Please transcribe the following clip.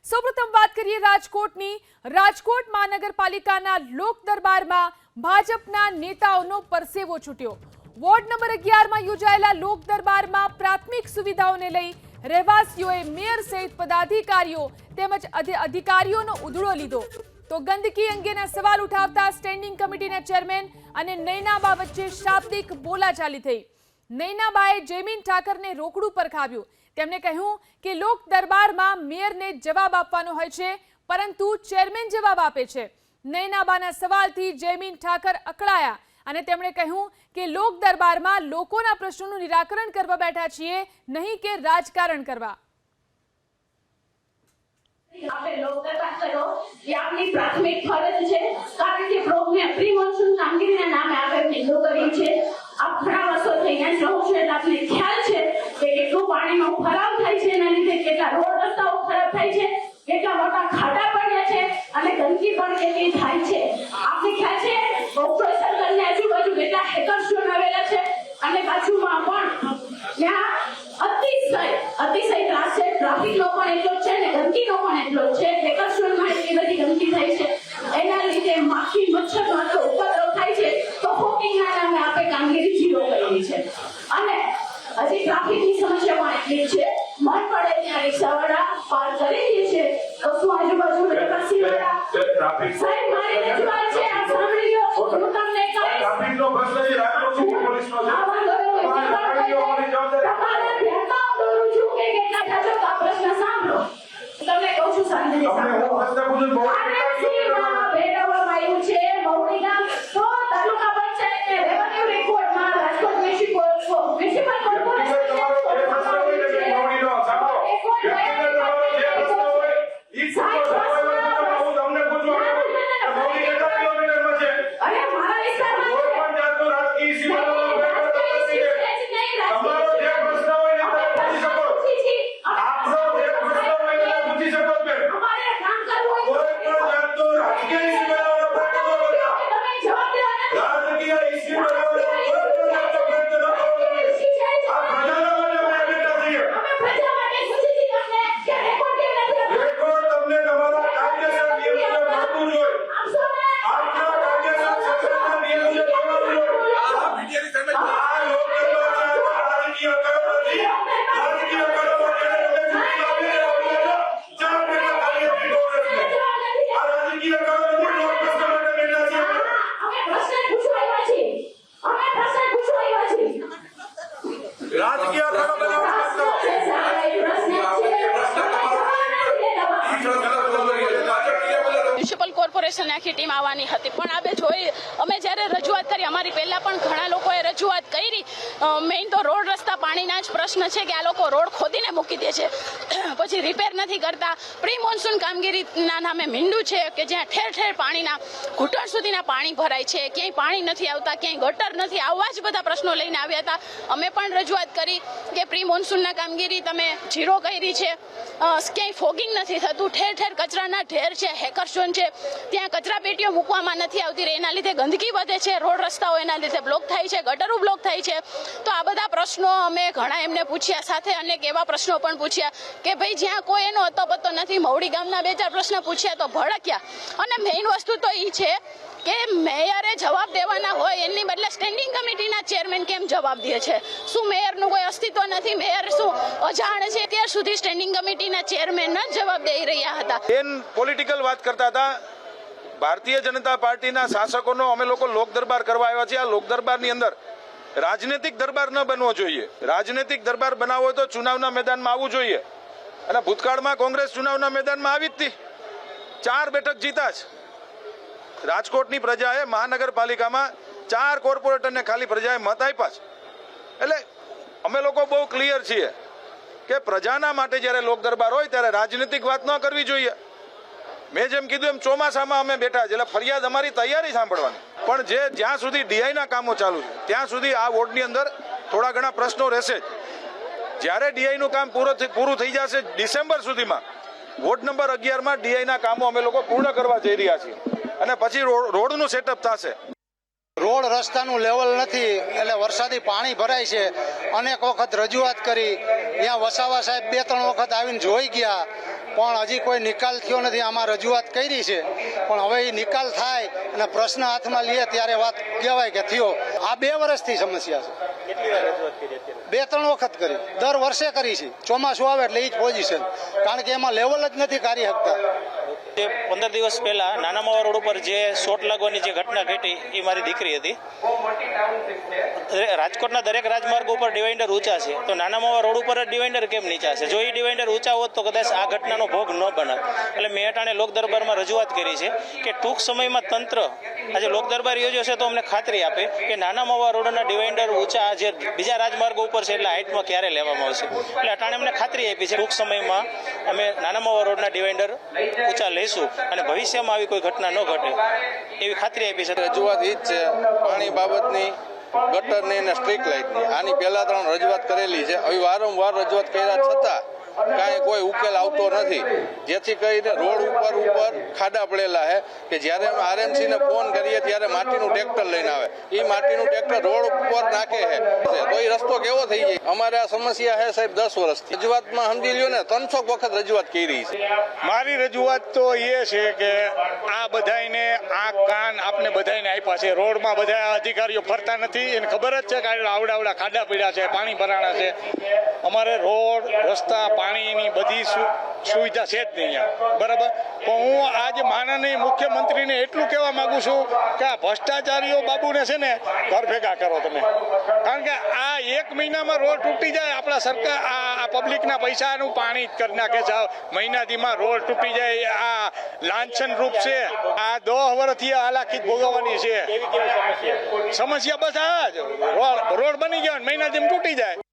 સૌપ્રથમ વાત કરીએ રાજકોટની। રાજકોટ મહાનગરપાલિકાના લોક દરબારમાં ભાજપના નેતાઓનો પરસેવો છૂટ્યો। વોર્ડ નંબર 11માં યોજાયેલા લોક દરબારમાં પ્રાથમિક સુવિધાઓને લઈ રહેવાસીઓએ મેયર સહિત પદાધિકારીઓ તેમજ અધિકારીઓનો ઉધડો લીધો। તો ગંદકી અંગેના સવાલ ઉઠાવતા સ્ટેન્ડિંગ કમિટીના ચેરમેન અને નૈનાબા વચ્ચે શાબ્દિક બોલાચાલી થઈ। નૈનાબાએ જયમીન ઠાકરને રોકડું પરખાવ્યું। તેમણે કહ્યું કે લોક દરબારમાં મેયરને જવાબ આપવાનો હોય છે, પરંતુ ચેરમેન જવાબ આપે છે। નૈનાબાના સવાલથી જયમીન ઠાકર અકળાયા અને તેમણે કહ્યું કે લોક દરબારમાં લોકોના પ્રશ્નોનું નિરાકરણ કરવા બેઠા છીએ, નહીં કે રાજકારણ કરવા। આપણે લોક દરબાર કરો એ આપની પ્રાથમિક ફરજ છે, કારણ કે પ્રી મોન્સૂન કામગીરીના નામે આપણે નિંદો કરી છે। આપ ઘણા વર્ષો થઈ ગયા રહો છો એટલે આપને ખ્યાલ છે કે કેટલું પાણીનો ખરાબ થાય છે, એના લીધે કેટલા રોડ રસ્તાઓ ખરાબ થાય છે, કેટલા મોટા ખાડા પડ્યા છે અને ગંદકી પણ કેટલી થાય છે। આપને ખ્યાલ છે બહુચર સર્કલની આજુબાજુ કેટલા હેકર્સ આવેલા છે અને બાજુમાં પણ ત્યાં અતિશય ત્રાસ છે। ટ્રાફિકનો પણ એટલો છે ને ગંદકીનો પણ એટલો છે। હેકર્સમાં એટલી બધી ગંદકી થાય છે, એના લીધે માખી મચ્છરનો આટલો ઉપદ્રવ થાય છે। તો હોકિંગના નામે આપણે કામગીરી જીરો કરી છે અને હજી ટ્રાફિકની સમસ્યા પણ એટલી છે। મન પડે ત્યાં રિક્ષાવાળા પાર કરી દે છે, તો શું આજુબાજુ ટેક્સીવાળા ટ્રાફિક સાહેબ મારી રજૂઆત છે, આપ સાંભળી લો। હું તમને કહીશ ટ્રાફિકનો પ્રશ્ન છે, રાજકોટ પોલીસનો છે। તમારા ધ્યાનમાં દોરું છું કે કેટલા થતો તો આ પ્રશ્ન સાંભળો। તમને કહું છું શાંતિથી સાંભળો। ભેરવવામાં આવ્યું છે બહુડી ગામ, તો તાલુકા પંચાયતને રેવન્યુ રેકોર્ડમાં Rajkot municipal corporation municipal corporation આખી ટીમ આવવાની હતી, પણ આપણે જોઈ અમે જ્યારે રજૂઆત કરી, અમારી પહેલા પણ ઘણા લોકોએ રજૂઆત કરી। મેઇન તો રોડ રસ્તા પાણીના જ પ્રશ્ન છે કે આ લોકો રોડ ખોદીને મૂકી દે છે, પછી રિપેર નથી કરતા। પ્રી મોન્સૂન કામગીરીના નામે મીંડું છે કે જ્યાં ઠેર ઠેર પાણીના ઘૂંટણ સુધીના પાણી ભરાય છે, ક્યાંય પાણી નથી આવતા, ક્યાંય ગટર નથી, આવા જ બધા પ્રશ્નો લઈને આવ્યા હતા। અમે પણ રજૂઆત કરી કે પ્રી મોન્સૂનના કામગીરી તમે ઝીરો કરી છે, ક્યાંય ફોગિંગ નથી થતું, ઠેર ઠેર કચરાના ઢેર છે, હેકર ઝોન છે, ત્યાં કચરા પેટીઓ મૂકવામાં નથી આવતી, એના લીધે ગંદકી વધે છે, રોડ રસ્તાઓ એના લીધે બ્લોક થાય છે, ગટરો બ્લોક થાય છે। તો આ બધા પ્રશ્નો અમે ઘણા એમને પૂછ્યા, સાથે અનેક એવા પ્રશ્નો પણ પૂછ્યા કે ભાઈ જ્યાં કોઈ એનો અતોપતો નથી, મવડી ગામના 2-4 પ્રશ્ન પૂછ્યા તો ભડક્યા। અને મેઇન વસ્તુ તો એ છે કે મેયરે જવાબ દેવાના હોય એની બદલે સ્ટેન્ડિંગ કમિટીના ચેરમેન કેમ જવાબ દે છે? શું મેયરનું કોઈ અસ્તિત્વ નથી? મેયર શું અજાણ છે? ત્યાર સુધી સ્ટેન્ડિંગ કમિટીના ચેરમેન જ જવાબ દઈ રહ્યા હતા। બેન પોલિટિકલ વાત કરતા હતા। ભારતીય જનતા પાર્ટીના શાસકોનો અમે લોકો લોક દરબાર કરવા આવ્યા છીએ। આ લોક દરબારની અંદર રાજનૈતિક દરબાર ન બનવો જોઈએ। રાજનૈતિક દરબાર બનાવવો હોય તો ચુનાવના મેદાનમાં આવવું જોઈએ, અને ભૂતકાળમાં કોંગ્રેસ ચુનાવના મેદાનમાં આવી જ હતી, 4 બેઠક જીતા છે। રાજકોટની પ્રજાએ મહાનગરપાલિકામાં 4 કોર્પોરેટરને ખાલી પ્રજાએ મત આપ્યા છે। એટલે અમે લોકો બહુ ક્લિયર છીએ કે પ્રજાના માટે જ્યારે લોક દરબાર હોય ત્યારે રાજનૈતિક વાત ન કરવી જોઈએ। મેં જેમ કીધું એમ ચોમાસામાં અમે બેઠા છે, એટલે ફરિયાદ અમારી તૈયારી સાંભળવાની, પણ જ્યાં સુધી ડીઆઈના કામો ચાલુ છે ત્યાં સુધી આ વોર્ડની અંદર થોડા ઘણા પ્રશ્નો રહેશે જ। જ્યારે ડીઆઈનું કામ પૂરું થઈ જશે ડિસેમ્બર સુધીમાં, વોર્ડ નંબર 11માં ડીઆઈના કામો અમે લોકો પૂર્ણ કરવા જઈ રહ્યા છીએ અને પછી રોડનું સેટઅપ થશે। રોડ રસ્તાનું લેવલ નથી એટલે વરસાદી પાણી ભરાય છે। અનેક વખત રજૂઆત કરી, ત્યાં વસાવા સાહેબ 2-3 વખત આવીને જોઈ ગયા, પણ હજી કોઈ નિકાલ થયો નથી. આમાં રજૂઆત કરી છે, પણ હવે એ નિકાલ થાય અને પ્રશ્ન હાથમાં લે ત્યારે વાત કહેવાય કે થયો. આ 2 વર્ષથી સમસ્યા છે. 2-3 વખત કરી, દર વર્ષે કરી છે. ચોમાસું આવે એટલે એ જ પોઝિશન, કારણ કે એમાં લેવલ જ નથી કરી શકતા. 15 દિવસ પહેલા નાના માવા રોડ ઉપર જે શોટ લાગવાની જે ઘટના ઘટી એ મારી દીકરી હતી. રાજકોટના દરેક રાજમાર્ગ ઉપર ડિવાઈડર ઊંચા છે, તો નાના માવા રોડ ઉપર જ ડિવાઈડર કેમ નીચા છે? જો એ ડિવાઈડર ઊંચા હોત તો કદાચ આ ઘટનાનો ભોગ ન બનત. એટલે મેં અટાણે લોક દરબારમાં રજૂઆત કરી છે કે ટૂંક સમયમાં તંત્ર આજે લોક દરબાર યોજ્યો છે તો અમને ખાતરી આપે કે નાના માવા રોડના ડિવાઈડર ઊંચા જે બીજા રાજમાર્ગો ઉપર છે એટલે હાઇટમાં ક્યારે લેવામાં આવશે. એટલે અટાણે અમને ખાતરી આપી છે ટૂંક સમયમાં અમે નાના માવા રોડના ડિવાઈડર ઊંચા લઈશું અને ભવિષ્યમાં આવી કોઈ ઘટના ન ઘટે એવી ખાતરી આપી છે. રજૂઆત એ જ છે પાણી બાબતની, ગટરની અને સ્ટ્રીટ લાઇટની. આની પહેલા 3 રજૂઆત કરેલી છે. હવે વારંવાર રજૂઆત કર્યા છતાં કાંઈ કોઈ ઉકેલ આવતો નથી, જેથી કરીને રોડ ઉપર ખાડા પડેલા છે કે જ્યારે અમે RMC ને ફોન કરીએ ત્યારે માટીનું ટ્રેક્ટર લઈને આવે, એ માટીનું ટ્રેક્ટર રોડ ઉપર નાખે છે, તો એ રસ્તો કેવો થઈ જાય? અમારે આ સમસ્યા છે સાહેબ 10 વર્ષથી. રજૂઆતમાં સમજી લ્યો ને 300 વખત રજૂઆત કરી છે. મારી રજૂઆત તો એ છે કે આ બધાને આ કાન આપને બધાને આપ્યા છે. રોડમાં બધા અધિકારીઓ ફરતા નથી, એને ખબર જ છે કે આવડા ખાડા પડ્યા છે, પાણી ભરાણા છે. અમારે રોડ, રસ્તા, પાણીની બધી સુવિધા છે જ નહીં અહીંયા, બરાબર. પણ હું આજે માનનીય મુખ્યમંત્રીને એટલું કહેવા માંગુ છું કે આ ભ્રષ્ટાચારીઓ બાબુને છે ને ઘર ભેગા કરો તમે, કારણ કે આ 1 મહિનામાં રોડ તૂટી જાય. આપણા સરકાર આ પબ્લિકના પૈસાનું પાણી કરી નાખે છે. મહિનાથીમાં રોડ તૂટી જાય, આ લાંછન રૂપ છે. આ 10 વર્ષથી હાલાકી ભોગવવાની છે સમસ્યા. બસ આ જ રોડ બની ગયો મહિનાથી તૂટી જાય.